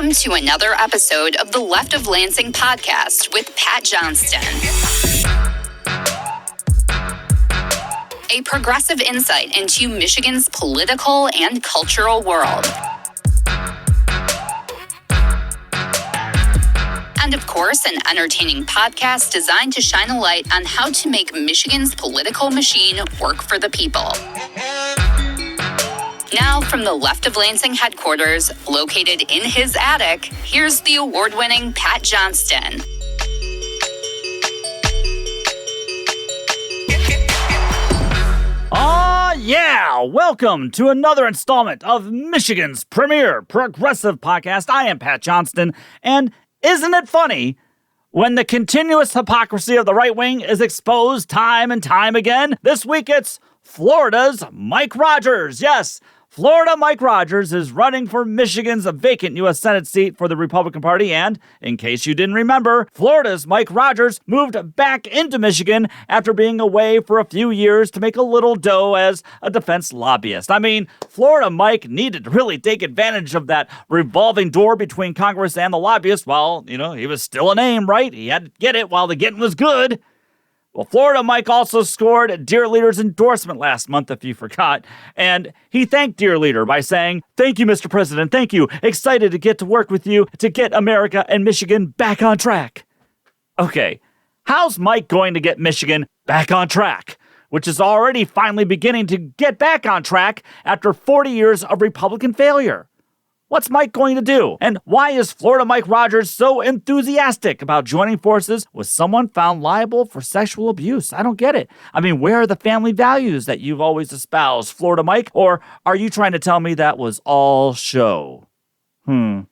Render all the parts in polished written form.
Welcome to another episode of the Left of Lansing podcast with Pat Johnston. A progressive insight into Michigan's political and cultural world. And of course, an entertaining podcast designed to shine a light on how to make Michigan's political machine work for the people. Now, from the Left of Lansing headquarters, located in his attic, here's the award-winning Pat Johnston. Yeah! Welcome to another installment of Michigan's premier progressive podcast. I am Pat Johnston, and isn't it funny when the continuous hypocrisy of the right wing is exposed time and time again? This week it's Florida's Mike Rogers. Yes, Florida Mike Rogers is running for Michigan's vacant U.S. Senate seat for the Republican Party, and, in case you didn't remember, Florida's Mike Rogers moved back into Michigan after being away for a few years to make a little dough as a defense lobbyist. I mean, Florida Mike needed to really take advantage of that revolving door between Congress and the lobbyists while, he was still a name, right? He had to get it while the getting was good. Well, Florida Mike also scored Dear Leader's endorsement last month, if you forgot, and he thanked Dear Leader by saying, "Thank you, Mr. President, thank you. Excited to get to work with you to get America and Michigan back on track." Okay, how's Mike going to get Michigan back on track, which is already finally beginning to get back on track after 40 years of Republican failure? What's Mike going to do? And why is Florida Mike Rogers so enthusiastic about joining forces with someone found liable for sexual abuse? I don't get it. I mean, where are the family values that you've always espoused, Florida Mike? Or are you trying to tell me that was all show? I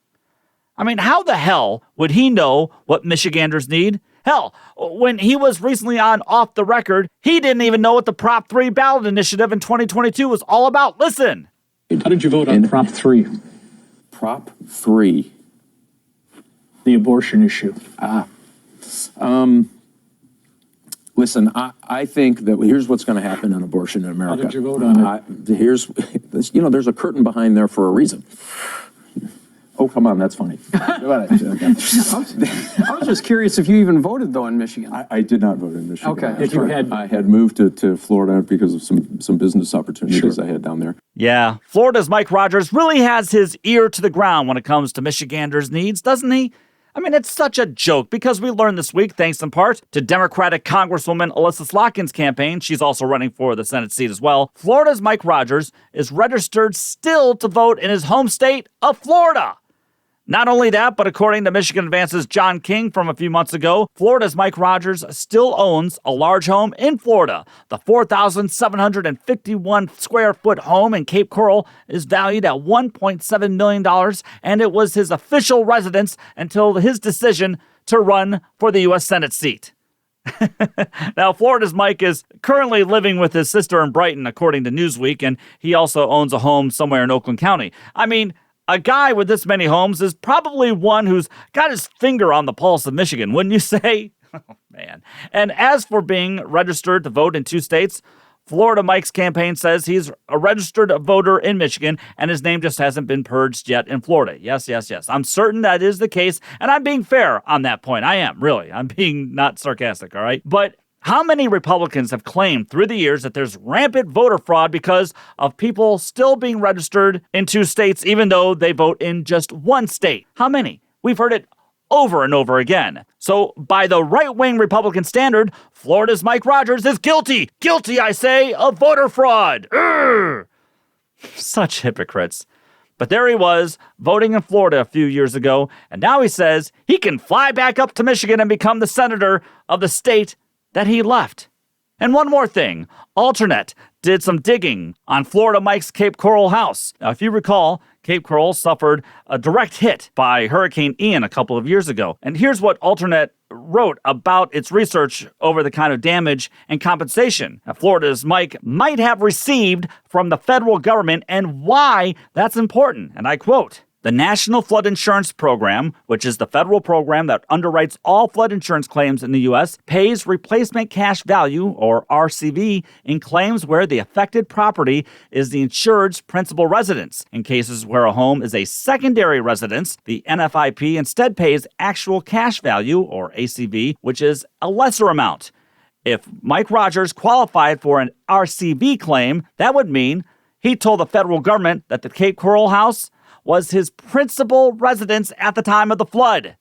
mean, how the hell would he know what Michiganders need? Hell, when he was recently on Off the Record, he didn't even know what the Prop 3 ballot initiative in 2022 was all about. Listen. How did you vote on Prop 3? Prop 3. The abortion issue. Listen, I think that here's what's going to happen on abortion in America. How did you vote on it? There's a curtain behind there for a reason. Oh, come on, that's funny. I was just curious if you even voted, though, in Michigan. I did not vote in Michigan. Okay. I had moved to Florida because of some business opportunities I had down there. Yeah, Florida's Mike Rogers really has his ear to the ground when it comes to Michiganders' needs, doesn't he? I mean, it's such a joke because we learned this week, thanks in part to Democratic Congresswoman Alyssa Slotkin's campaign, she's also running for the Senate seat as well, Florida's Mike Rogers is registered still to vote in his home state of Florida. Not only that, but according to Michigan Advance's John King from a few months ago, Florida's Mike Rogers still owns a large home in Florida. The 4,751 square foot home in Cape Coral is valued at $1.7 million, and it was his official residence until his decision to run for the U.S. Senate seat. Now, Florida's Mike is currently living with his sister in Brighton, according to Newsweek, and he also owns a home somewhere in Oakland County. I mean, a guy with this many homes is probably one who's got his finger on the pulse of Michigan, wouldn't you say? Oh, man. And as for being registered to vote in 2 states, Florida Mike's campaign says he's a registered voter in Michigan, and his name just hasn't been purged yet in Florida. Yes. I'm certain that is the case, and I'm being fair on that point. I am, really. I'm being not sarcastic, all right? But how many Republicans have claimed through the years that there's rampant voter fraud because of people still being registered in 2 states, even though they vote in just 1 state? How many? We've heard it over and over again. So by the right-wing Republican standard, Florida's Mike Rogers is guilty. Guilty, I say, of voter fraud. Urgh. Such hypocrites. But there he was, voting in Florida a few years ago, and now he says he can fly back up to Michigan and become the senator of the state that he left. And one more thing, Alternate did some digging on Florida Mike's Cape Coral house. Now, if you recall, Cape Coral suffered a direct hit by Hurricane Ian a couple of years ago. And here's what Alternate wrote about its research over the kind of damage and compensation that Florida's Mike might have received from the federal government and why that's important. And I quote, The National Flood Insurance Program, which is the federal program that underwrites all flood insurance claims in the U.S., pays replacement cash value, or RCV, in claims where the affected property is the insured's principal residence. In cases where a home is a secondary residence, the NFIP instead pays actual cash value, or ACV, which is a lesser amount. If Mike Rogers qualified for an RCV claim, that would mean he told the federal government that the Cape Coral house was his principal residence at the time of the flood.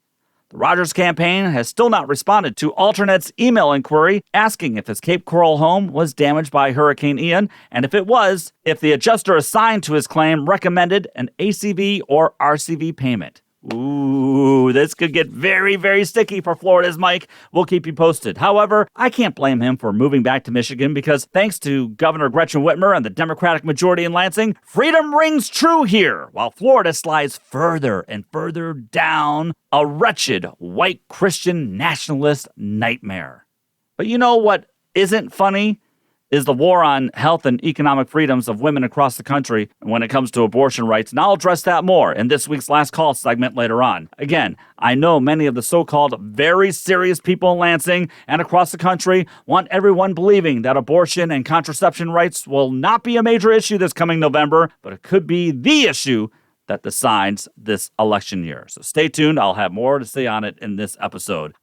The Rogers campaign has still not responded to Alternate's email inquiry asking if his Cape Coral home was damaged by Hurricane Ian, and if it was, if the adjuster assigned to his claim recommended an ACV or RCV payment. Ooh, this could get very, very sticky for Florida's Mike. We'll keep you posted. However, I can't blame him for moving back to Michigan because thanks to Governor Gretchen Whitmer and the Democratic majority in Lansing, freedom rings true here, while Florida slides further and further down a wretched white Christian nationalist nightmare. But you know what isn't funny? Is the war on health and economic freedoms of women across the country when it comes to abortion rights, and I'll address that more in this week's Last Call segment later on. Again, I know many of the so-called very serious people in Lansing and across the country want everyone believing that abortion and contraception rights will not be a major issue this coming November, but it could be the issue that decides this election year. So stay tuned. I'll have more to say on it in this episode.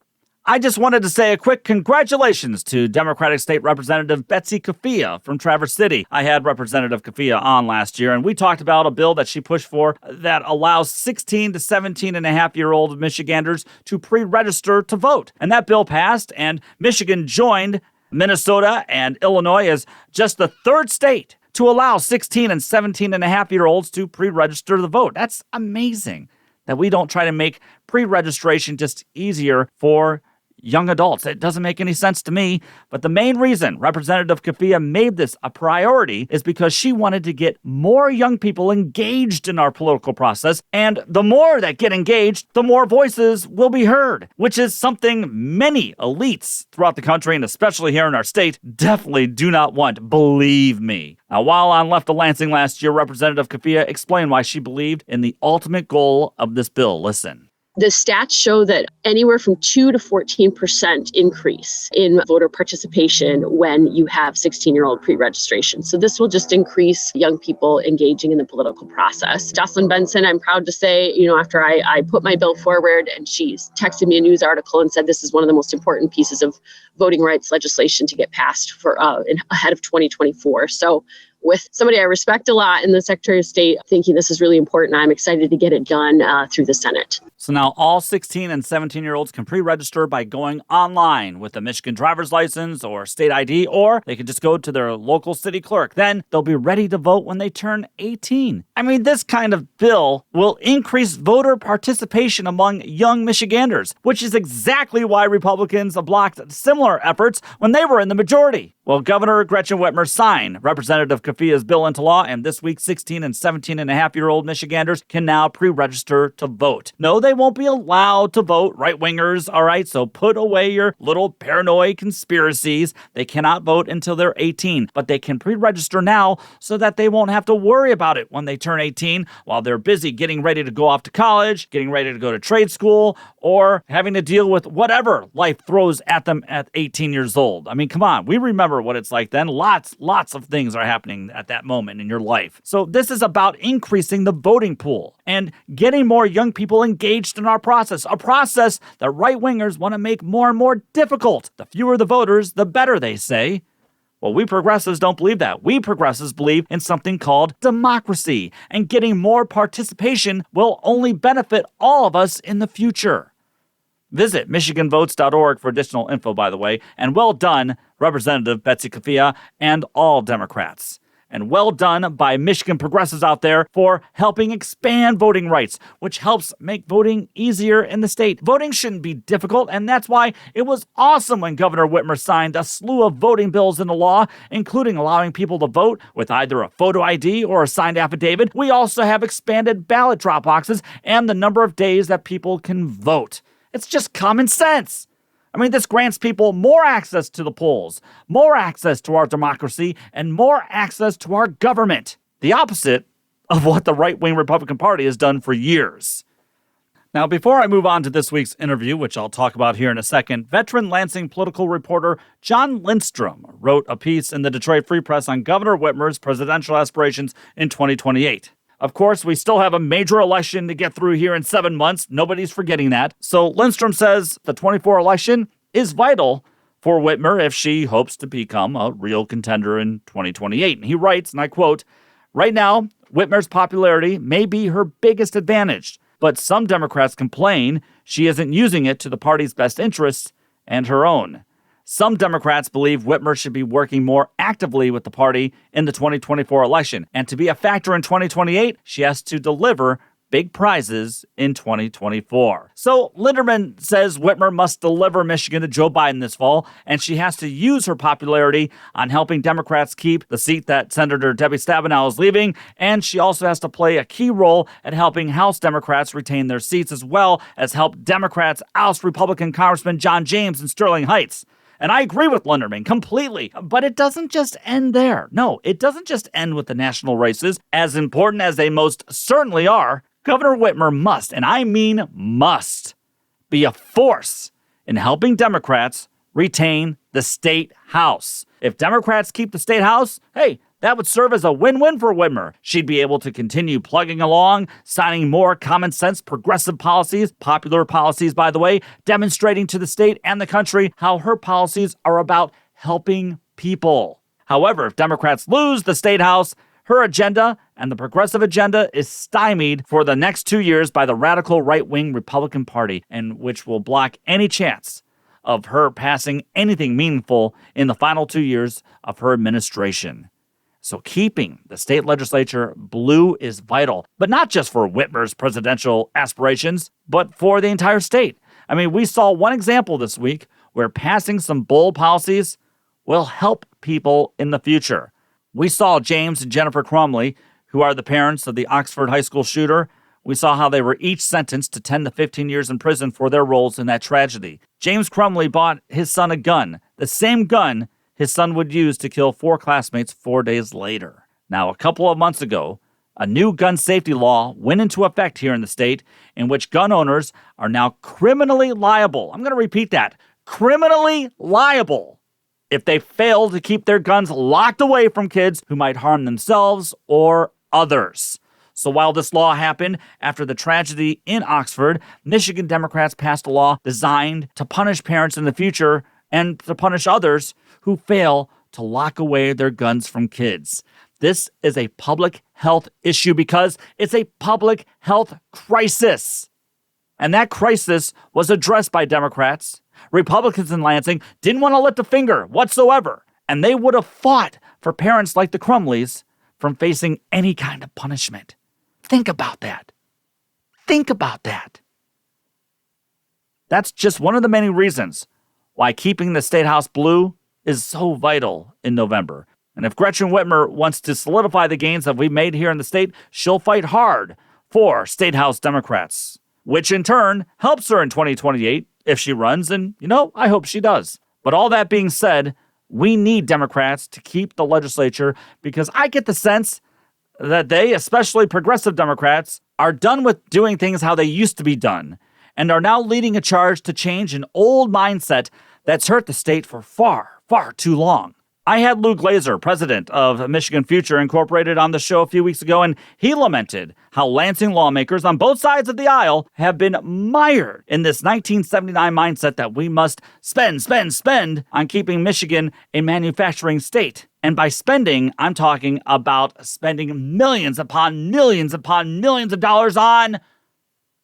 I just wanted to say a quick congratulations to Democratic State Representative Betsy Kafia from Traverse City. I had Representative Kafia on last year, and we talked about a bill that she pushed for that allows 16 to 17 and a half year old Michiganders to pre-register to vote. And that bill passed, and Michigan joined Minnesota and Illinois as just the third state to allow 16 and 17 and a half year olds to pre-register to vote. That's amazing that we don't try to make pre-registration just easier for young adults. It doesn't make any sense to me, but the main reason Representative Kafia made this a priority is because she wanted to get more young people engaged in our political process, and the more that get engaged, the more voices will be heard, which is something many elites throughout the country, and especially here in our state, definitely do not want, believe me. Now, while on Left of Lansing last year, Representative Kafia explained why she believed in the ultimate goal of this bill. Listen. The stats show that anywhere from 2 to 14% increase in voter participation when you have 16-year-old pre-registration. So this will just increase young people engaging in the political process. Jocelyn Benson, I'm proud to say, after I put my bill forward and she's texted me a news article and said this is one of the most important pieces of voting rights legislation to get passed for ahead of 2024. So with somebody I respect a lot in the Secretary of State thinking this is really important, I'm excited to get it done through the Senate. So now all 16 and 17-year-olds can pre-register by going online with a Michigan driver's license or state ID, or they can just go to their local city clerk. Then they'll be ready to vote when they turn 18. I mean, this kind of bill will increase voter participation among young Michiganders, which is exactly why Republicans blocked similar efforts when they were in the majority. Well, Governor Gretchen Whitmer signed Representative Kafia's bill into law, and this week 16 and 17 and a half year old Michiganders can now pre-register to vote. No, they won't be allowed to vote, right-wingers, all right? So put away your little paranoid conspiracies. They cannot vote until they're 18, but they can pre-register now so that they won't have to worry about it when they turn 18 while they're busy getting ready to go off to college, getting ready to go to trade school, or having to deal with whatever life throws at them at 18 years old. I mean, come on, we remember what it's like then. Lots of things are happening at that moment in your life. So this is about increasing the voting pool and getting more young people engaged in our process, a process that right-wingers want to make more and more difficult. The fewer the voters, the better, they say. Well, we progressives don't believe that. We progressives believe in something called democracy, and getting more participation will only benefit all of us in the future. Visit MichiganVotes.org for additional info, by the way, and well done, Representative Betsy Kafia and all Democrats. And well done by Michigan progressives out there for helping expand voting rights, which helps make voting easier in the state. Voting shouldn't be difficult, and that's why it was awesome when Governor Whitmer signed a slew of voting bills into law, including allowing people to vote with either a photo ID or a signed affidavit. We also have expanded ballot drop boxes and the number of days that people can vote. It's just common sense. I mean, this grants people more access to the polls, more access to our democracy, and more access to our government. The opposite of what the right-wing Republican Party has done for years. Now, before I move on to this week's interview, which I'll talk about here in a second, veteran Lansing political reporter John Lindstrom wrote a piece in the Detroit Free Press on Governor Whitmer's presidential aspirations in 2028. Of course, we still have a major election to get through here in 7 months. Nobody's forgetting that. So Lindstrom says the 24 election is vital for Whitmer if she hopes to become a real contender in 2028. And he writes, and I quote, "Right now, Whitmer's popularity may be her biggest advantage, but some Democrats complain she isn't using it to the party's best interests and her own. Some Democrats believe Whitmer should be working more actively with the party in the 2024 election, and to be a factor in 2028, she has to deliver big prizes in 2024. So Linderman says Whitmer must deliver Michigan to Joe Biden this fall, and she has to use her popularity on helping Democrats keep the seat that Senator Debbie Stabenow is leaving, and she also has to play a key role at helping House Democrats retain their seats, as well as help Democrats oust Republican Congressman John James in Sterling Heights. And I agree with Linderman completely, but it doesn't just end there. No, it doesn't just end with the national races. As important as they most certainly are, Governor Whitmer must, and I mean must, be a force in helping Democrats retain the state house. If Democrats keep the state house, hey, that would serve as a win-win for Whitmer. She'd be able to continue plugging along, signing more common-sense progressive policies, popular policies, by the way, demonstrating to the state and the country how her policies are about helping people. However, if Democrats lose the state house, her agenda and the progressive agenda is stymied for the next 2 years by the radical right-wing Republican Party, and which will block any chance of her passing anything meaningful in the final 2 years of her administration. So keeping the state legislature blue is vital, but not just for Whitmer's presidential aspirations, but for the entire state. I mean, we saw one example this week where passing some bold policies will help people in the future. We saw James and Jennifer Crumley, who are the parents of the Oxford High School shooter. We saw how they were each sentenced to 10 to 15 years in prison for their roles in that tragedy. James Crumley bought his son a gun, the same gun his son would use to kill 4 classmates 4 days later. Now, a couple of months ago, a new gun safety law went into effect here in the state in which gun owners are now criminally liable. I'm going to repeat that. Criminally liable if they fail to keep their guns locked away from kids who might harm themselves or others. So while this law happened after the tragedy in Oxford, Michigan Democrats passed a law designed to punish parents in the future and to punish others who fail to lock away their guns from kids. This is a public health issue because it's a public health crisis. And that crisis was addressed by Democrats. Republicans in Lansing didn't want to lift a finger whatsoever, and they would have fought for parents like the Crumleys from facing any kind of punishment. Think about that. Think about that. That's just one of the many reasons why keeping the State House blue is so vital in November. And if Gretchen Whitmer wants to solidify the gains that we've made here in the state, she'll fight hard for State House Democrats, which in turn helps her in 2028 if she runs, and, I hope she does. But all that being said, we need Democrats to keep the legislature because I get the sense that they, especially progressive Democrats, are done with doing things how they used to be done and are now leading a charge to change an old mindset that's hurt the state for far, far too long. I had Lou Glazer, president of Michigan Future Incorporated, on the show a few weeks ago, and he lamented how Lansing lawmakers on both sides of the aisle have been mired in this 1979 mindset that we must spend on keeping Michigan a manufacturing state. And by spending, I'm talking about spending millions upon millions upon millions of dollars on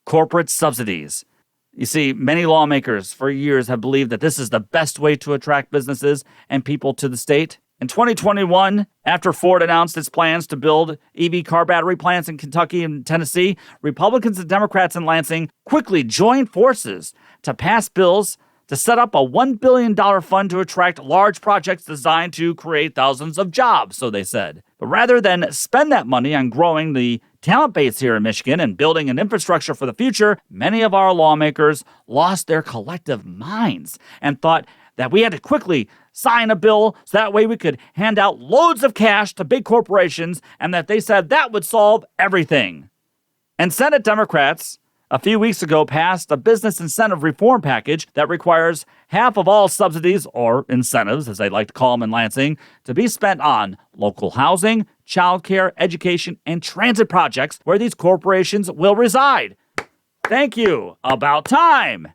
corporate subsidies. You see, many lawmakers for years have believed that this is the best way to attract businesses and people to the state. In 2021, after Ford announced its plans to build EV car battery plants in Kentucky and Tennessee, Republicans and Democrats in Lansing quickly joined forces to pass bills to set up a $1 billion fund to attract large projects designed to create thousands of jobs, so they said. But rather than spend that money on growing the talent base here in Michigan and building an infrastructure for the future, many of our lawmakers lost their collective minds and thought that we had to quickly sign a bill so that way we could hand out loads of cash to big corporations, and that they said that would solve everything. And Senate Democrats a few weeks ago passed a business incentive reform package that requires half of all subsidies, or incentives, as they like to call them in Lansing, to be spent on local housing, childcare, education, and transit projects where these corporations will reside. Thank you. About time.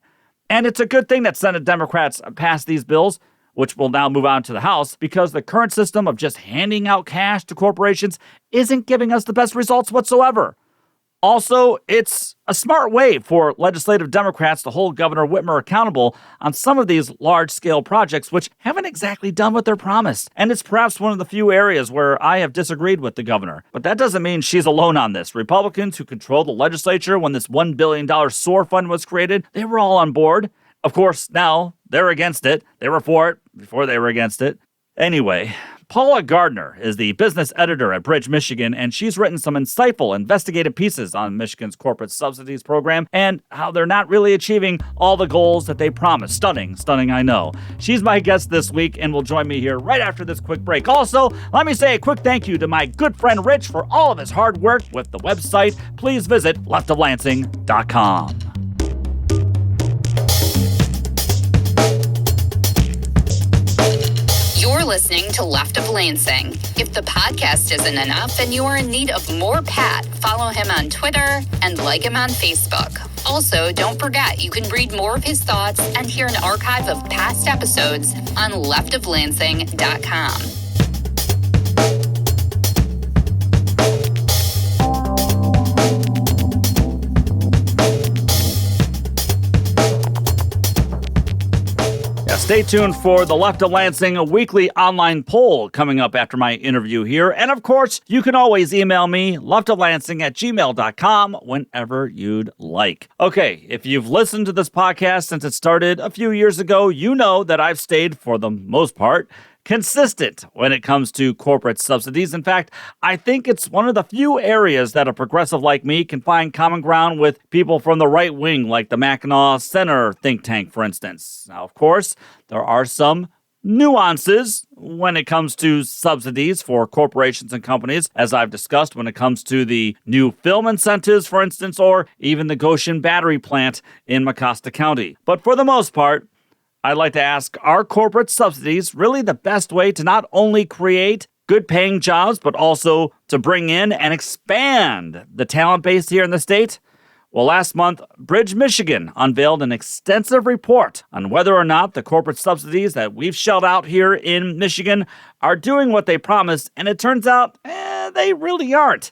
And it's a good thing that Senate Democrats passed these bills, which will now move on to the House, because the current system of just handing out cash to corporations isn't giving us the best results whatsoever. Also, it's a smart way for legislative Democrats to hold Governor Whitmer accountable on some of these large-scale projects which haven't exactly done what they're promised. And it's perhaps one of the few areas where I have disagreed with the governor. But that doesn't mean she's alone on this. Republicans who controlled the legislature when this $1 billion SOAR fund was created, they were all on board. Of course, now they're against it. They were for it before they were against it. Anyway, Paula Gardner is the business editor at Bridge, Michigan, and she's written some insightful investigative pieces on Michigan's corporate subsidies program and how they're not really achieving all the goals that they promised. Stunning, I know. She's my guest this week and will join me here right after this quick break. Also, let me say a quick thank you to my good friend Rich for all of his hard work with the website. Please visit leftoflansing.com. You're listening to Left of Lansing. If the podcast isn't enough and you are in need of more Pat, follow him on Twitter and like him on Facebook. Also, don't forget you can read more of his thoughts and hear an archive of past episodes on leftoflansing.com. Stay tuned for the Left of Lansing, a weekly online poll coming up after my interview here. And of course, you can always email me, leftoflansing@gmail.com, whenever you'd like. Okay, if you've listened to this podcast since it started a few years ago, you know that I've stayed, for the most part, consistent when it comes to corporate subsidies. In fact, I think it's one of the few areas that a progressive like me can find common ground with people from the right wing, like the Mackinac Center think tank, for instance. Now, of course, there are some nuances when it comes to subsidies for corporations and companies, as I've discussed when it comes to the new film incentives, for instance, or even the Goshen battery plant in Mecosta County. But for the most part, I'd like to ask, are corporate subsidies really the best way to not only create good paying jobs, but also to bring in and expand the talent base here in the state? Well, last month, Bridge, Michigan unveiled an extensive report on whether or not the corporate subsidies that we've shelled out here in Michigan are doing what they promised, and it turns out they really aren't.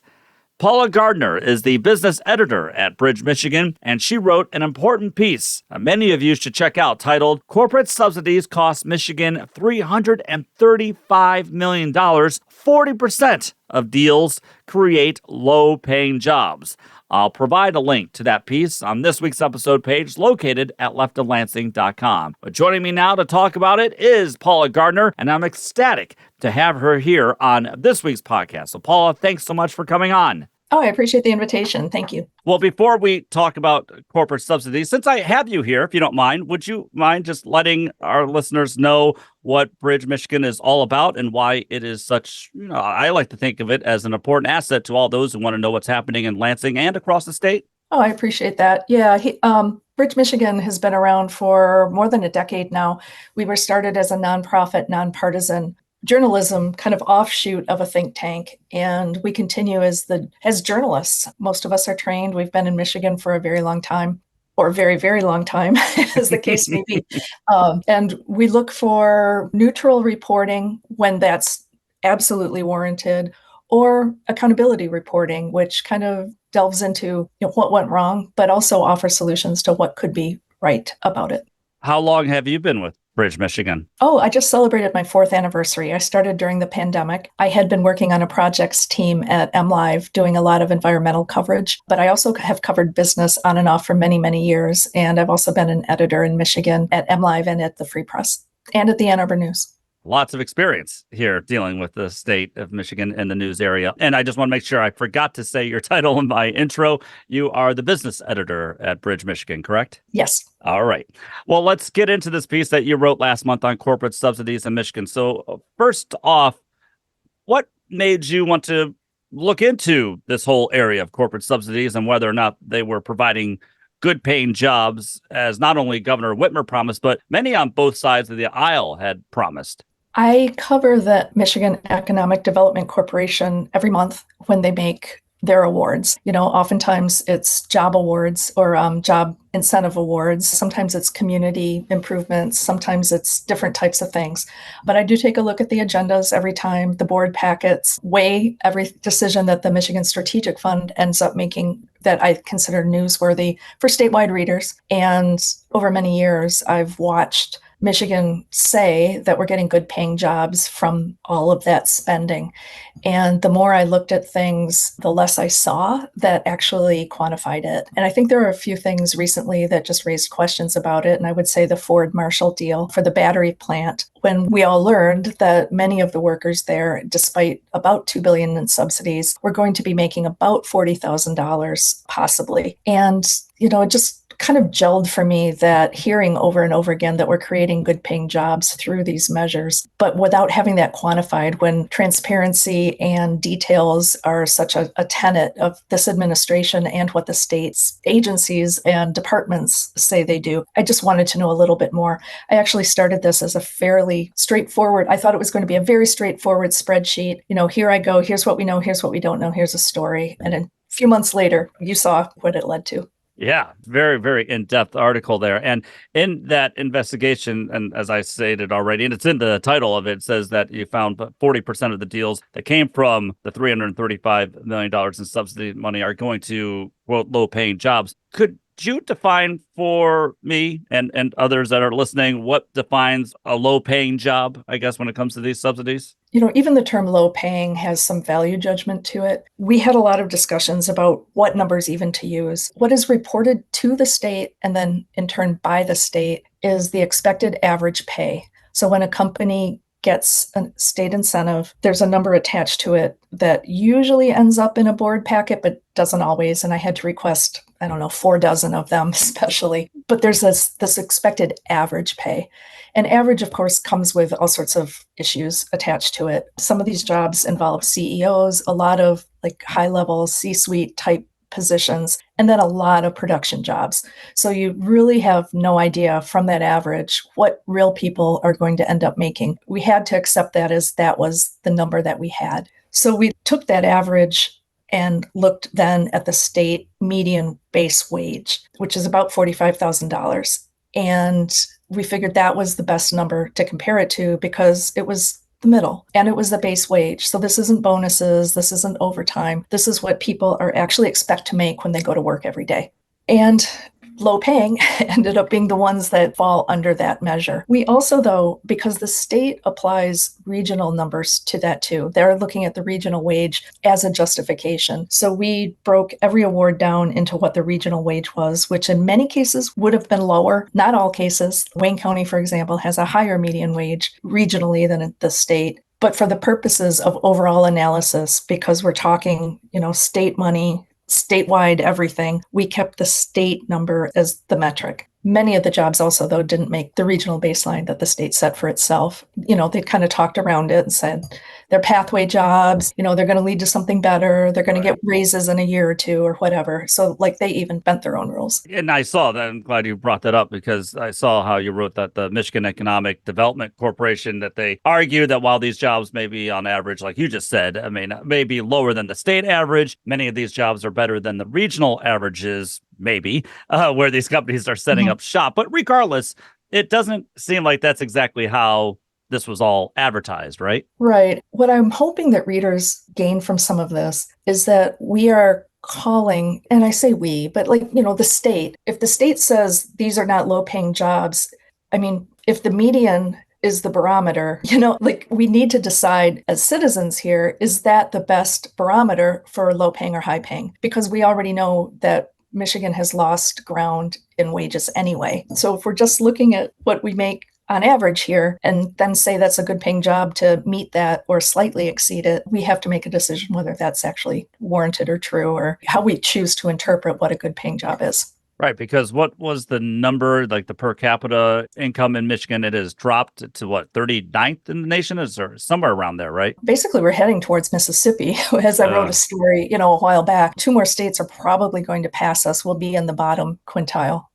Paula Gardner is the business editor at Bridge, Michigan, and she wrote an important piece many of you should check out titled, "Corporate Subsidies Cost Michigan $335 million. 40% of deals create low-paying jobs." I'll provide a link to that piece on this week's episode page located at leftoflansing.com. But joining me now to talk about it is Paula Gardner, and I'm ecstatic to have her here on this week's podcast. So Paula, thanks so much for coming on. Oh, I appreciate the invitation. Thank you. Well, before we talk about corporate subsidies, since I have you here, if you don't mind, would you mind just letting our listeners know what Bridge, Michigan is all about and why it is such, I like to think of it as an important asset to all those who want to know what's happening in Lansing and across the state? Oh, I appreciate that. Yeah, Bridge, Michigan has been around for more than a decade now. We were started as a nonprofit, nonpartisan journalism kind of offshoot of a think tank, and we continue as journalists. Most of us are trained. We've been in Michigan for a very long time, or a very, very long time, as the case may be. And we look for neutral reporting when that's absolutely warranted, or accountability reporting, which kind of delves into what went wrong, but also offers solutions to what could be right about it. How long have you been with Bridge, Michigan? Oh, I just celebrated my 4th anniversary. I started during the pandemic. I had been working on a projects team at MLive doing a lot of environmental coverage, but I also have covered business on and off for many, many years. And I've also been an editor in Michigan at MLive and at the Free Press and at the Ann Arbor News. lots of experience here dealing with the state of Michigan and the news area. And I just want to make sure I forgot to say your title in my intro. You are the business editor at Bridge, Michigan, correct? Yes. All right. Well, let's get into this piece that you wrote last month on corporate subsidies in Michigan. So first off, what made you want to look into this whole area of corporate subsidies and whether or not they were providing good paying jobs, as not only Governor Whitmer promised, but many on both sides of the aisle had promised? I cover the Michigan Economic Development Corporation every month when they make their awards. Oftentimes it's job awards or job incentive awards. Sometimes it's community improvements. Sometimes it's different types of things. But I do take a look at the agendas every time, the board packets, weigh every decision that the Michigan Strategic Fund ends up making that I consider newsworthy for statewide readers. And over many years, I've watched Michigan say that we're getting good paying jobs from all of that spending. And the more I looked at things, the less I saw that actually quantified it. And I think there are a few things recently that just raised questions about it. And I would say the Ford Marshall deal for the battery plant, when we all learned that many of the workers there, despite about $2 billion in subsidies, were going to be making about $40,000 possibly. And, it just kind of gelled for me that hearing over and over again that we're creating good paying jobs through these measures, but without having that quantified, when transparency and details are such a tenet of this administration and what the state's agencies and departments say they do. I just wanted to know a little bit more. I actually started this as a fairly straightforward, I thought it was going to be a very straightforward spreadsheet. Here I go, here's what we know, here's what we don't know, here's a story. And a few months later, you saw what it led to. Yeah, very, very in-depth article there. And in that investigation, and as I stated already, and it's in the title of it, says that you found 40% of the deals that came from the $335 million in subsidy money are going to, quote, low-paying jobs. Could you define for me and others that are listening what defines a low-paying job, I guess, when it comes to these subsidies? Even the term low paying has some value judgment to it. We had a lot of discussions about what numbers even to use. What is reported to the state and then in turn by the state is the expected average pay. So when a company gets a state incentive, there's a number attached to it that usually ends up in a board packet, but doesn't always. And I had to request, 4 dozen of them especially. But there's this expected average pay. And average, of course, comes with all sorts of issues attached to it. Some of these jobs involve CEOs, a lot of high-level C-suite type positions, and then a lot of production jobs. So you really have no idea from that average what real people are going to end up making. We had to accept that as that was the number that we had. So we took that average and looked then at the state median base wage, which is about $45,000. And we figured that was the best number to compare it to because it was the middle and it was the base wage. So this isn't bonuses, this isn't overtime. This is what people are actually expect to make when they go to work every day. And low paying ended up being the ones that fall under that measure. We also, though, because the state applies regional numbers to that too, they're looking at the regional wage as a justification. So we broke every award down into what the regional wage was, which in many cases would have been lower. Not all cases. Wayne County, for example, has a higher median wage regionally than the state. But for the purposes of overall analysis, because we're talking, state money, statewide everything, we kept the state number as the metric. Many of the jobs also, though, didn't make the regional baseline that the state set for itself. They kind of talked around it and said they're pathway jobs, they're going to lead to something better. They're going to get raises in a year or two or whatever. So they even bent their own rules. And I saw that. I'm glad you brought that up because I saw how you wrote that the Michigan Economic Development Corporation, that they argue that while these jobs may be on average, like you just said, may be lower than the state average, many of these jobs are better than the regional averages, maybe, where these companies are setting up shop. But regardless, it doesn't seem like that's exactly how this was all advertised, right? Right. What I'm hoping that readers gain from some of this is that we are calling, and I say we, but the state, if the state says these are not low-paying jobs, if the median is the barometer, we need to decide as citizens here, is that the best barometer for low-paying or high-paying? Because we already know that Michigan has lost ground in wages anyway. So if we're just looking at what we make on average here and then say that's a good paying job to meet that or slightly exceed it, we have to make a decision whether that's actually warranted or true, or how we choose to interpret what a good paying job is. Right, because what was the number, like the per capita income in Michigan? It has dropped to what, 39th in the nation? Is there somewhere around there, right? Basically, we're heading towards Mississippi. As I wrote a story, a while back, 2 more states are probably going to pass us. We'll be in the bottom quintile,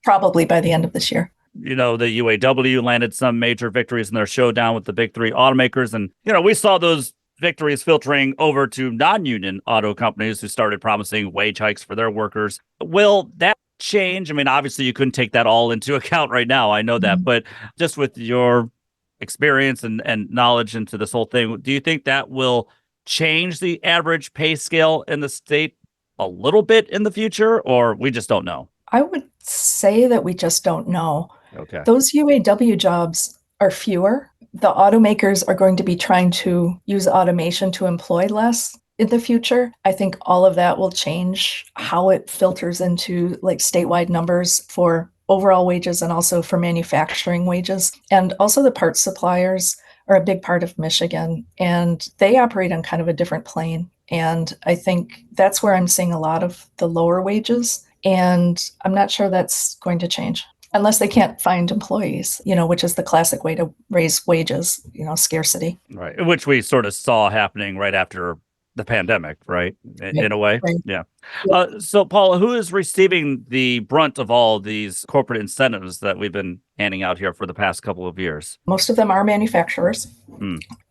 probably by the end of this year. The UAW landed some major victories in their showdown with the big 3 automakers. And, we saw those victories filtering over to non-union auto companies who started promising wage hikes for their workers. Will that change? I mean, obviously you couldn't take that all into account right now. I know that, but just with your experience and knowledge into this whole thing, do you think that will change the average pay scale in the state a little bit in the future, or we just don't know? I would say that we just don't know. Okay. Those UAW jobs are fewer. The automakers are going to be trying to use automation to employ less in the future. I think all of that will change how it filters into like statewide numbers for overall wages and also for manufacturing wages. And also the parts suppliers are a big part of Michigan, and they operate on kind of a different plane. And I think that's where I'm seeing a lot of the lower wages. And I'm not sure that's going to change unless they can't find employees, which is the classic way to raise wages, scarcity. Right. Which we sort of saw happening right after the pandemic, right? In a way. Right. Yeah. So, Paula, who is receiving the brunt of all these corporate incentives that we've been handing out here for the past couple of years? Most of them are manufacturers.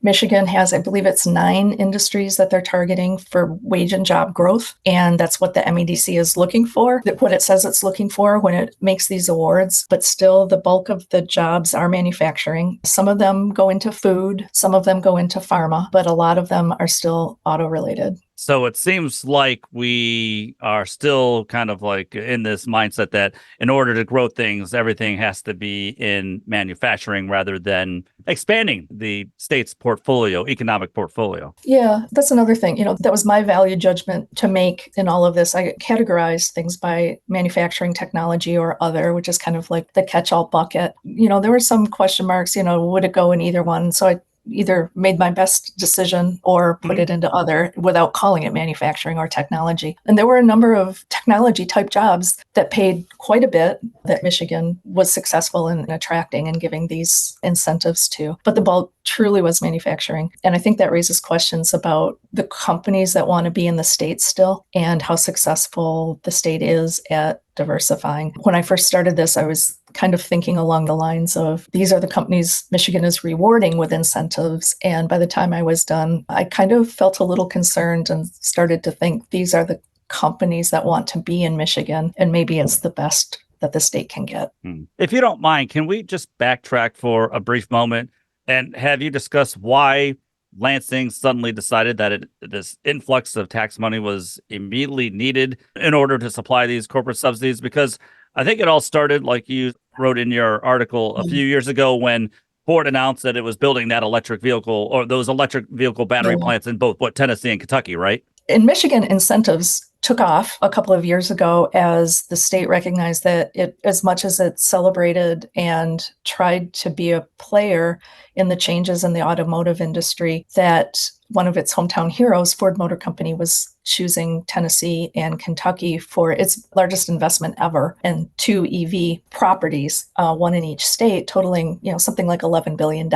Michigan has, I believe it's 9 industries that they're targeting for wage and job growth. And that's what the MEDC is looking for, what it says it's looking for when it makes these awards. But still, the bulk of the jobs are manufacturing. Some of them go into food, some of them go into pharma, but a lot of them are still auto related. So it seems like we are still kind of like in this mindset that in order to grow things, everything has to be in manufacturing rather than expanding the state's economic portfolio. Yeah, that's another thing. That was my value judgment to make in all of this. I categorized things by manufacturing, technology, or other, which is kind of like the catch-all bucket. There were some question marks, would it go in either one? So I either made my best decision or put it into other without calling it manufacturing or technology. And there were a number of technology type jobs that paid quite a bit that Michigan was successful in attracting and giving these incentives to. But the bulk truly was manufacturing. And I think that raises questions about the companies that want to be in the state still and how successful the state is at diversifying. When I first started this, I was kind of thinking along the lines of these are the companies Michigan is rewarding with incentives. And by the time I was done, I kind of felt a little concerned and started to think these are the companies that want to be in Michigan, and maybe it's the best that the state can get. If you don't mind, can we just backtrack for a brief moment and have you discuss why Lansing suddenly decided that this influx of tax money was immediately needed in order to supply these corporate subsidies? Because I think it all started, like you wrote in your article, a few years ago when Ford announced that it was building that electric vehicle or those electric vehicle battery plants in both Tennessee and Kentucky, right? In Michigan, incentives took off a couple of years ago as the state recognized that as much as it celebrated and tried to be a player in the changes in the automotive industry, that one of its hometown heroes, Ford Motor Company, was choosing Tennessee and Kentucky for its largest investment ever in 2 EV properties, one in each state, totaling something like $11 billion.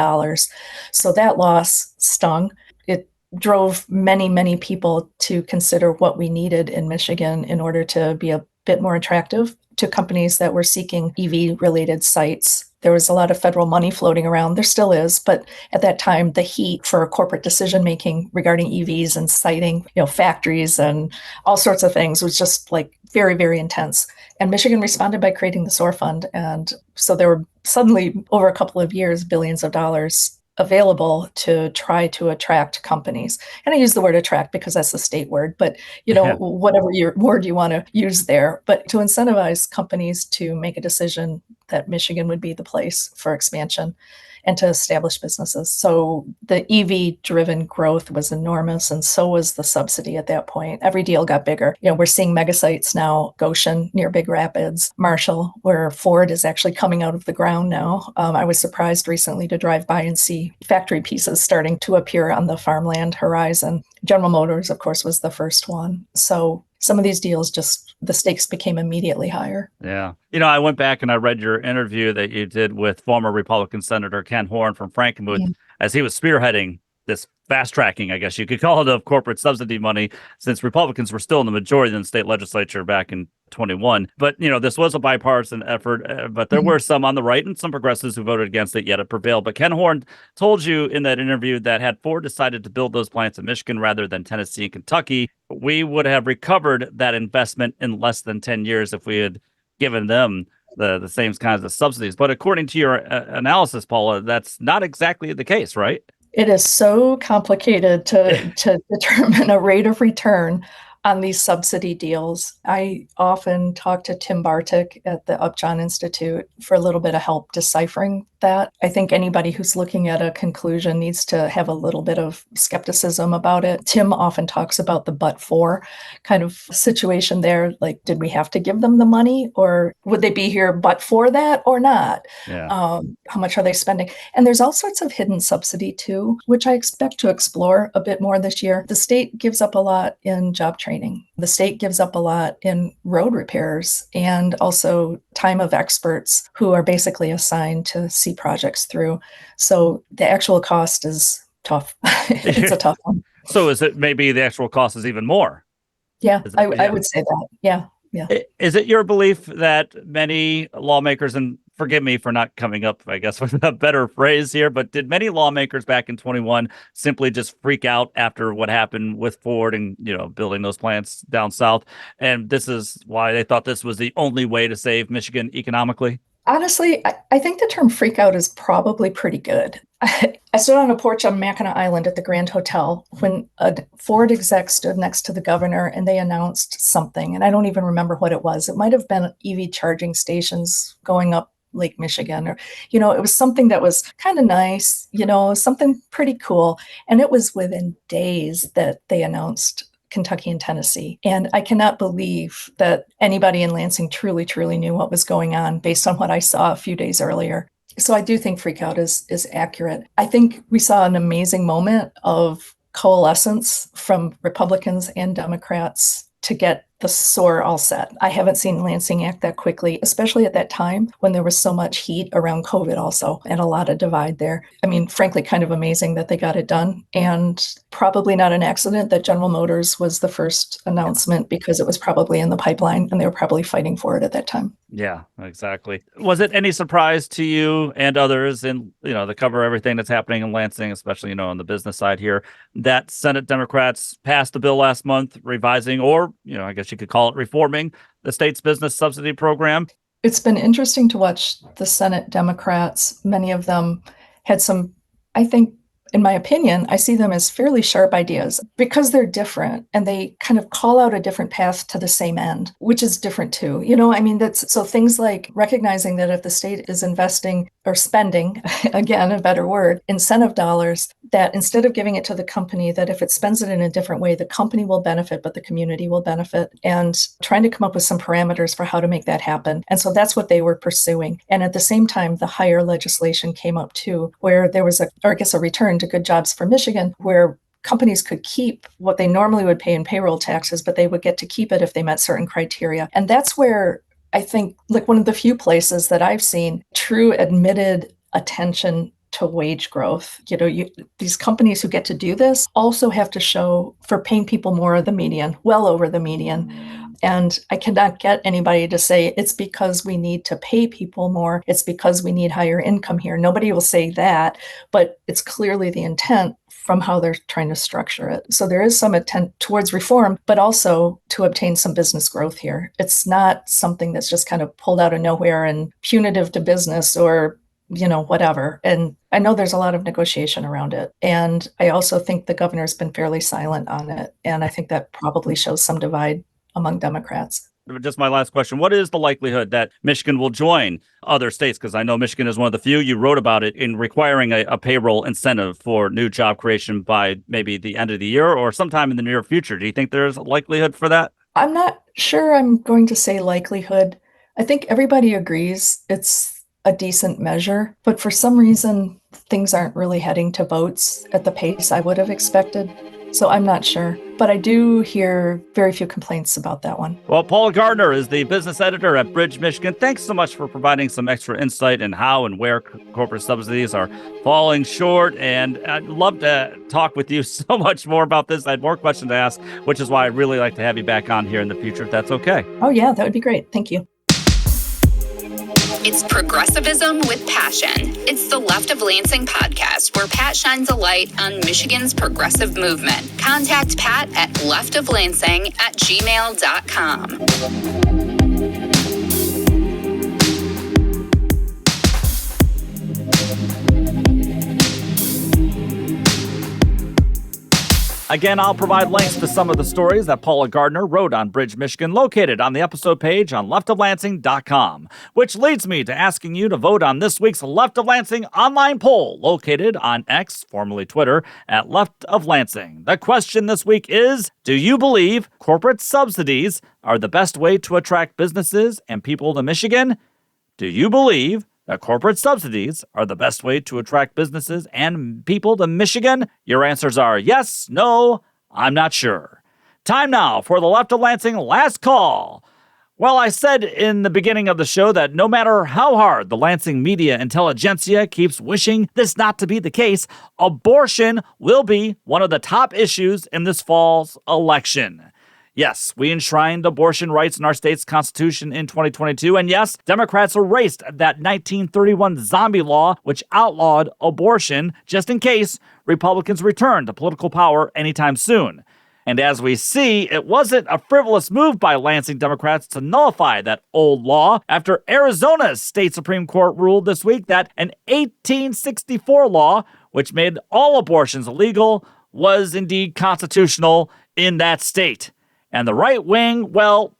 So that loss stung. It drove many, many people to consider what we needed in Michigan in order to be a bit more attractive to companies that were seeking EV-related sites. There was a lot of federal money floating around. There still is, but at that time, the heat for corporate decision-making regarding EVs and siting, factories and all sorts of things was just like very, very intense. And Michigan responded by creating the SOAR Fund. And so there were suddenly, over a couple of years, billions of dollars available to try to attract companies. And I use the word attract because that's the state word, but whatever your word you want to use there, but to incentivize companies to make a decision that Michigan would be the place for expansion. and to establish businesses. So the EV-driven growth was enormous, and so was the subsidy at that point. Every deal got bigger. We're seeing mega sites now, Goshen near Big Rapids, Marshall, where Ford is actually coming out of the ground now. I was surprised recently to drive by and see factory pieces starting to appear on the farmland horizon. General Motors, of course, was the first one. So some of these deals, just the stakes became immediately higher. Yeah. I went back and I read your interview that you did with former Republican Senator Ken Horn from Frankenmuth as he was spearheading this fast tracking, I guess you could call it, of corporate subsidy money, since Republicans were still in the majority in the state legislature back in 21. But, this was a bipartisan effort, but there were some on the right and some progressives who voted against it, yet it prevailed. But Ken Horn told you in that interview that had Ford decided to build those plants in Michigan rather than Tennessee and Kentucky, we would have recovered that investment in less than 10 years if we had given them the same kinds of subsidies. But according to your analysis, Paula, that's not exactly the case, right? It is so complicated to determine a rate of return on these subsidy deals. I often talk to Tim Bartik at the Upjohn Institute for a little bit of help deciphering that. I think anybody who's looking at a conclusion needs to have a little bit of skepticism about it. Tim often talks about the but for kind of situation there. Like, did we have to give them the money, or would they be here but for that or not? Yeah. How much are they spending? And there's all sorts of hidden subsidy too, which I expect to explore a bit more this year. The state gives up a lot in job training. The state gives up a lot in road repairs and also time of experts who are basically assigned to see projects through. So the actual cost is tough. It's a tough one. So is it maybe the actual cost is even more? Yeah, I would say that. Yeah. Is it your belief that many lawmakers, and forgive me for not coming up, I guess, with a better phrase here, but did many lawmakers back in 21 simply just freak out after what happened with Ford and, building those plants down south? And this is why they thought this was the only way to save Michigan economically? Honestly, I think the term freak out is probably pretty good. I stood on a porch on Mackinac Island at the Grand Hotel when a Ford exec stood next to the governor and they announced something. And I don't even remember what it was. It might have been EV charging stations going up Lake Michigan, or, it was something that was kind of nice, something pretty cool. And it was within days that they announced Kentucky and Tennessee. And I cannot believe that anybody in Lansing truly, truly knew what was going on based on what I saw a few days earlier. So I do think freak out is accurate. I think we saw an amazing moment of coalescence from Republicans and Democrats to get the SOAR all set. I haven't seen Lansing act that quickly, especially at that time when there was so much heat around COVID also and a lot of divide there. I mean, frankly, kind of amazing that they got it done, and probably not an accident that General Motors was the first announcement, because it was probably in the pipeline and they were probably fighting for it at that time. Yeah, exactly. Was it any surprise to you and others in, to cover everything that's happening in Lansing, especially, on the business side here, that Senate Democrats passed the bill last month revising, or, I guess you could call it reforming, the state's business subsidy program? It's been interesting to watch the Senate Democrats. Many of them had some, I think, in my opinion, I see them as fairly sharp ideas because they're different and they kind of call out a different path to the same end, which is different too. That's so things like recognizing that if the state is investing or spending, again, a better word, incentive dollars, that instead of giving it to the company, that if it spends it in a different way, the company will benefit, but the community will benefit, and trying to come up with some parameters for how to make that happen. And so that's what they were pursuing. And at the same time, the higher legislation came up too, where there was a return to good jobs for Michigan, where companies could keep what they normally would pay in payroll taxes, but they would get to keep it if they met certain criteria. And that's where I think, like, one of the few places that I've seen true admitted attention to wage growth. These companies who get to do this also have to show for paying people more of the median, well over the median. And I cannot get anybody to say it's because we need to pay people more. It's because we need higher income here. Nobody will say that, but it's clearly the intent from how they're trying to structure it. So there is some intent towards reform, but also to obtain some business growth here. It's not something that's just kind of pulled out of nowhere and punitive to business or whatever. And I know there's a lot of negotiation around it. And I also think the governor's been fairly silent on it. And I think that probably shows some divide among Democrats. just my last question. What is the likelihood that Michigan will join other states? Because I know Michigan is one of the few. You wrote about it in requiring a payroll incentive for new job creation by maybe the end of the year or sometime in the near future. Do you think there's a likelihood for that? I'm not sure I'm going to say likelihood. I think everybody agrees it's a decent measure, but for some reason, things aren't really heading to votes at the pace I would have expected. So I'm not sure, but I do hear very few complaints about that one. Well, Paula Gardner is the business editor at Bridge, Michigan. Thanks so much for providing some extra insight in how and where corporate subsidies are falling short. And I'd love to talk with you so much more about this. I had more questions to ask, which is why I'd really like to have you back on here in the future, if that's okay. Oh, yeah, that would be great. Thank you. It's progressivism with passion. It's the Left of Lansing podcast, where Pat shines a light on Michigan's progressive movement. Contact Pat at leftoflansing@gmail.com. Again, I'll provide links to some of the stories that Paula Gardner wrote on Bridge, Michigan, located on the episode page on leftoflansing.com, which leads me to asking you to vote on this week's Left of Lansing online poll, located on X, formerly Twitter, at Left of Lansing. The question this week is, do you believe corporate subsidies are the best way to attract businesses and people to Michigan? Do you believe that corporate subsidies are the best way to attract businesses and people to Michigan? Your answers are yes, no, I'm not sure. Time now for the Left of Lansing last call. Well, I said in the beginning of the show that no matter how hard the Lansing media intelligentsia keeps wishing this not to be the case, abortion will be one of the top issues in this fall's election. Yes, we enshrined abortion rights in our state's constitution in 2022, and yes, Democrats erased that 1931 zombie law which outlawed abortion just in case Republicans return to political power anytime soon. And as we see, it wasn't a frivolous move by Lansing Democrats to nullify that old law after Arizona's state Supreme Court ruled this week that an 1864 law, which made all abortions illegal, was indeed constitutional in that state. And the right wing, well,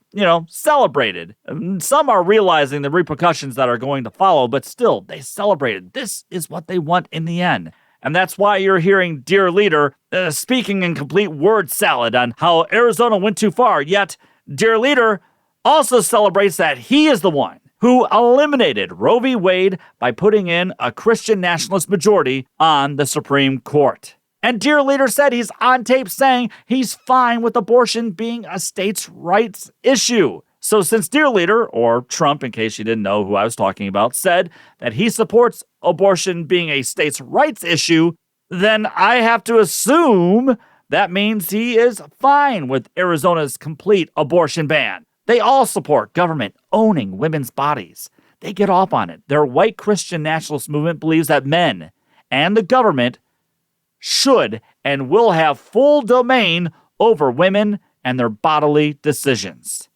celebrated. Some are realizing the repercussions that are going to follow, but still, they celebrated. This is what they want in the end. And that's why you're hearing Dear Leader speaking in complete word salad on how Arizona went too far. Yet, Dear Leader also celebrates that he is the one who eliminated Roe v. Wade by putting in a Christian nationalist majority on the Supreme Court. And Dear Leader said he's on tape saying he's fine with abortion being a states' rights issue. So since Dear Leader, or Trump in case you didn't know who I was talking about, said that he supports abortion being a states' rights issue, then I have to assume that means he is fine with Arizona's complete abortion ban. They all support government owning women's bodies. They get off on it. Their white Christian nationalist movement believes that men and the government should and will have full domain over women and their bodily decisions.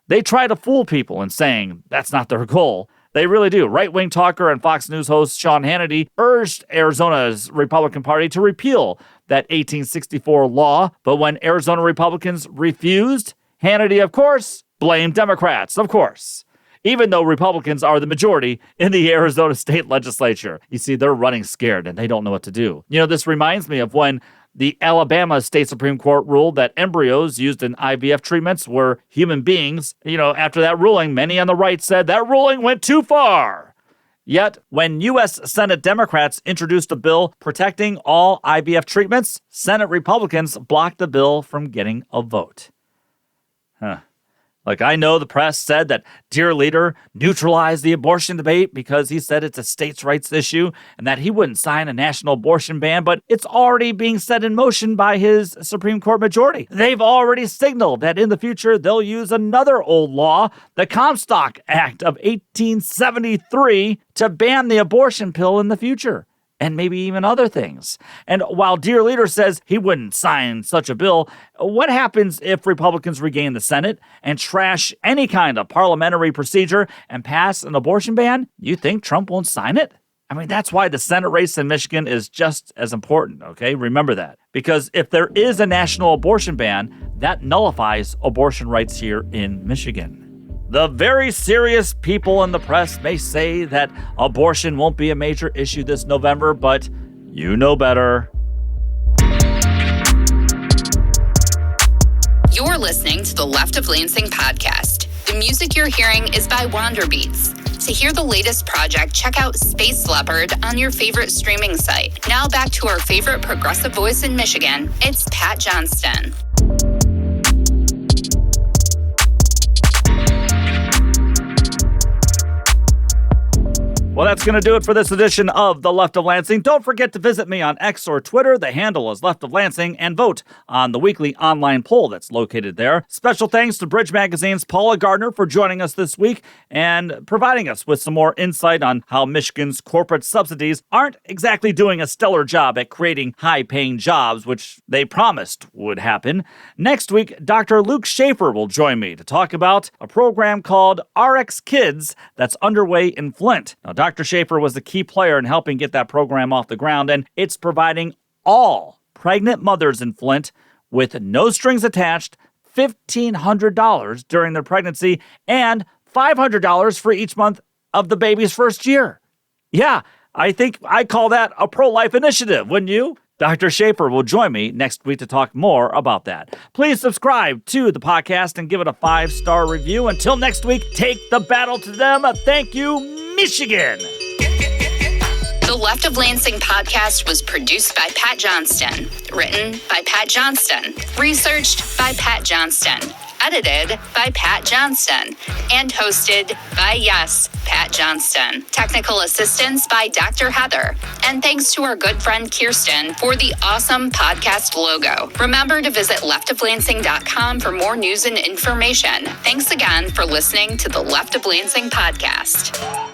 They try to fool people in saying that's not their goal. They really do. Right-wing talker and Fox News host Sean Hannity urged Arizona's Republican Party to repeal that 1864 law, but when Arizona Republicans refused, Hannity, of course, blamed Democrats, of course. Even though Republicans are the majority in the Arizona state legislature. You see, they're running scared and they don't know what to do. This reminds me of when the Alabama State Supreme Court ruled that embryos used in IVF treatments were human beings. After that ruling, many on the right said that ruling went too far. Yet, when U.S. Senate Democrats introduced a bill protecting all IVF treatments, Senate Republicans blocked the bill from getting a vote. Like, I know the press said that Dear Leader neutralized the abortion debate because he said it's a states' rights issue and that he wouldn't sign a national abortion ban, but it's already being set in motion by his Supreme Court majority. They've already signaled that in the future they'll use another old law, the Comstock Act of 1873, to ban the abortion pill in the future. And maybe even other things. And while Dear Leader says he wouldn't sign such a bill, what happens if Republicans regain the Senate and trash any kind of parliamentary procedure and pass an abortion ban? You think Trump won't sign it? I mean, that's why the Senate race in Michigan is just as important, okay? Remember that. Because if there is a national abortion ban, that nullifies abortion rights here in Michigan. The very serious people in the press may say that abortion won't be a major issue this November, but you know better. You're listening to the Left of Lansing podcast. The music you're hearing is by Wander Beats. To hear the latest project, check out Space Leopard on your favorite streaming site. Now back to our favorite progressive voice in Michigan. It's Pat Johnston. Well, that's going to do it for this edition of The Left of Lansing. Don't forget to visit me on X or Twitter. The handle is Left of Lansing, and vote on the weekly online poll that's located there. Special thanks to Bridge Magazine's Paula Gardner for joining us this week and providing us with some more insight on how Michigan's corporate subsidies aren't exactly doing a stellar job at creating high-paying jobs, which they promised would happen. Next week, Dr. Luke Schaefer will join me to talk about a program called RX Kids that's underway in Flint. Now, Dr. Schaefer was the key player in helping get that program off the ground, and it's providing all pregnant mothers in Flint with no strings attached, $1,500 during their pregnancy, and $500 for each month of the baby's first year. Yeah, I think I call that a pro-life initiative, wouldn't you? Dr. Schaefer will join me next week to talk more about that. Please subscribe to the podcast and give it a 5-star review. Until next week, take the battle to them. Thank you, Michigan. The Left of Lansing podcast was produced by Pat Johnston, written by Pat Johnston, researched by Pat Johnston, edited by Pat Johnston, and hosted by, yes, Pat Johnston. Technical assistance by Dr. Heather. And thanks to our good friend Kirsten for the awesome podcast logo. Remember to visit leftoflansing.com for more news and information. Thanks again for listening to the Left of Lansing podcast.